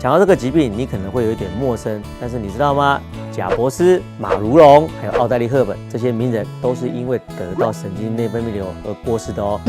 讲到这个疾病，你可能会有一点陌生，但是你知道吗？贾伯斯、马如龙，还有奥黛丽·赫本这些名人，都是因为得到神经内分泌瘤而过世的哦。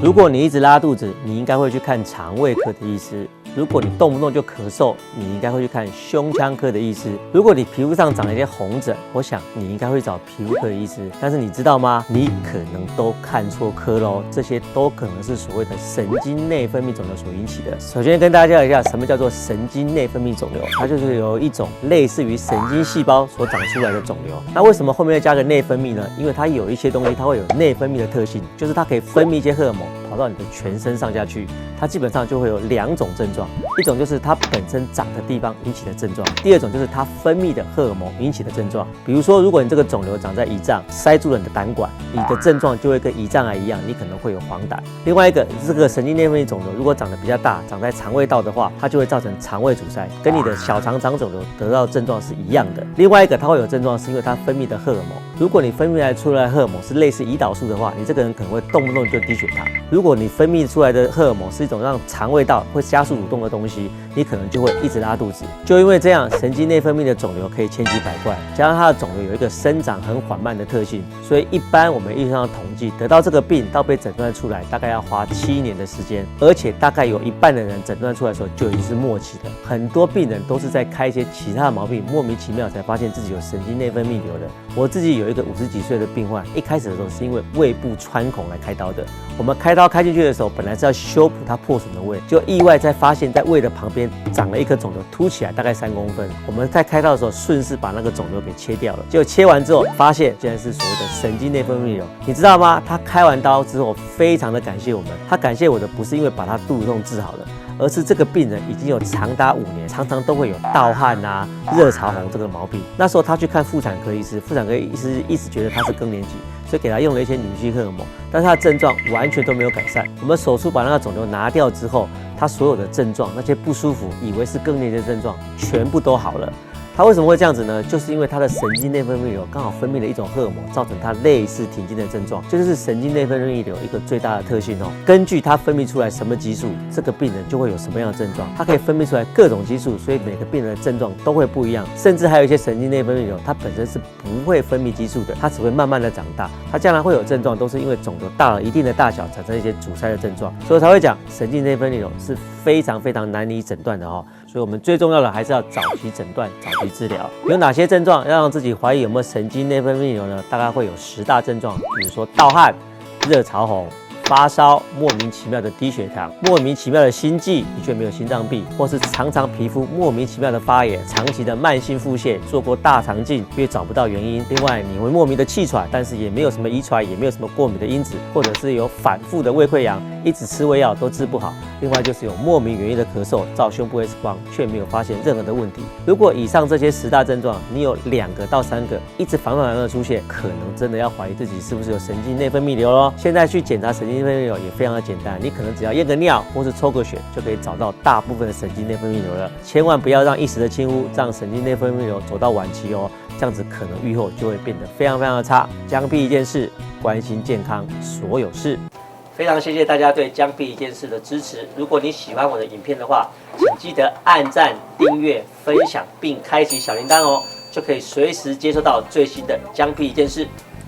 如果你一直拉肚子，你应该会去看肠胃科的医师。如果你动不动就咳嗽，你应该会去看胸腔科的医师。如果你皮肤上长了一些红疹，我想你应该会找皮肤科的医师。但是你知道吗？你可能都看错科喽，这些都可能是所谓的神经内分泌肿瘤所引起的。首先跟大家介绍一下，什么叫做神经内分泌肿瘤？它就是由一种类似于神经细胞所长出来的肿瘤。那为什么后面要加个内分泌呢？因为它有一些东西，它会有内分泌的特性，就是它可以分泌一些荷尔蒙跑到你的全身上下去。它基本上就会有2种症状，一种就是它本身长的地方引起的症状，第二种就是它分泌的荷尔蒙引起的症状。比如说，如果你这个肿瘤长在胰脏，塞住了你的胆管，你的症状就会跟胰脏癌一样，你可能会有黄疸。另外一个，这个神经内分泌肿瘤如果长得比较大，长在肠胃道的话，它就会造成肠胃阻塞，跟你的小肠长肿瘤得到的症状是一样的。另外一个，它会有症状是因为它分泌的荷尔蒙，如果你分泌出来的荷尔蒙是类似胰岛素的话，你这个人可能会动不动就低血糖。如果你分泌出来的荷尔蒙是一种让肠胃道会加速蠕动的东西，你可能就会一直拉肚子。就因为这样，神经内分泌的肿瘤可以千奇百怪，加上它的肿瘤有一个生长很缓慢的特性，所以一般我们医学上统计，得到这个病到被诊断出来，大概要花7年的时间，而且大概有一半的人诊断出来的时候就已经是末期的。很多病人都是在开一些其他的毛病，莫名其妙才发现自己有神经内分泌瘤的。我自己有一个50几岁的病患，一开始的时候是因为胃部穿孔来开刀的。我们开刀开进去的时候，本来是要修补它破损的胃，就意外在发现，在胃的旁边长了一颗肿瘤，凸起来大概3公分。我们在开刀的时候顺势把那个肿瘤给切掉了，结果切完之后发现竟然是所谓的神经内分泌瘤。你知道吗？他开完刀之后非常的感谢我们，他感谢我的不是因为把他肚子痛治好了，而是这个病人已经有长达5年，常常都会有盗汗啊、热潮红这个毛病。那时候他去看妇产科医师，妇产科医师一直觉得他是更年期，所以给他用了一些女性荷尔蒙，但是他的症状完全都没有改善。我们手术把那个肿瘤拿掉之后，他所有的症状，那些不舒服，以为是更年期的症状，全部都好了。他为什么会这样子呢？就是因为他的神经内分泌瘤刚好分泌了一种荷尔蒙，造成他类似停经的症状，这就是神经内分泌瘤一个最大的特性哦。根据他分泌出来什么激素，这个病人就会有什么样的症状。他可以分泌出来各种激素，所以每个病人的症状都会不一样。甚至还有一些神经内分泌瘤，它本身是不会分泌激素的，它只会慢慢的长大。它将来会有症状，都是因为肿瘤大了一定的大小，产生一些阻塞的症状。所以才会讲神经内分泌瘤是非常难以诊断的哦。所以我们最重要的还是要早期诊断、早期治疗。有哪些症状要让自己怀疑有没有神经内分泌瘤呢？大概会有10大症状，比如说盗汗、热潮红、发烧、莫名其妙的低血糖、莫名其妙的心悸，你却没有心脏病，或是常常皮肤莫名其妙的发炎，长期的慢性腹泻，做过大肠镜却找不到原因。另外，你会莫名的气喘，但是也没有什么遗传，也没有什么过敏的因子，或者是有反复的胃溃疡，一直吃胃药都治不好。另外就是有莫名原因的咳嗽，照胸部 X 光却没有发现任何的问题。如果以上这些10大症状，你有2个到3个一直反复出现，可能真的要怀疑自己是不是有神经内分泌瘤咯。现在去检查神经内分泌瘤也非常的简单，你可能只要验个尿或是抽个血，就可以找到大部分的神经内分泌瘤了。千万不要让一时的轻忽，让神经内分泌瘤走到晚期哦，这样子可能预后就会变得非常的差。江屁一件事，关心健康所有事。非常谢谢大家对江屁一件事的支持。如果你喜欢我的影片的话，请记得按赞、订阅、分享并开启小铃铛哦，就可以随时接收到最新的江屁一件事。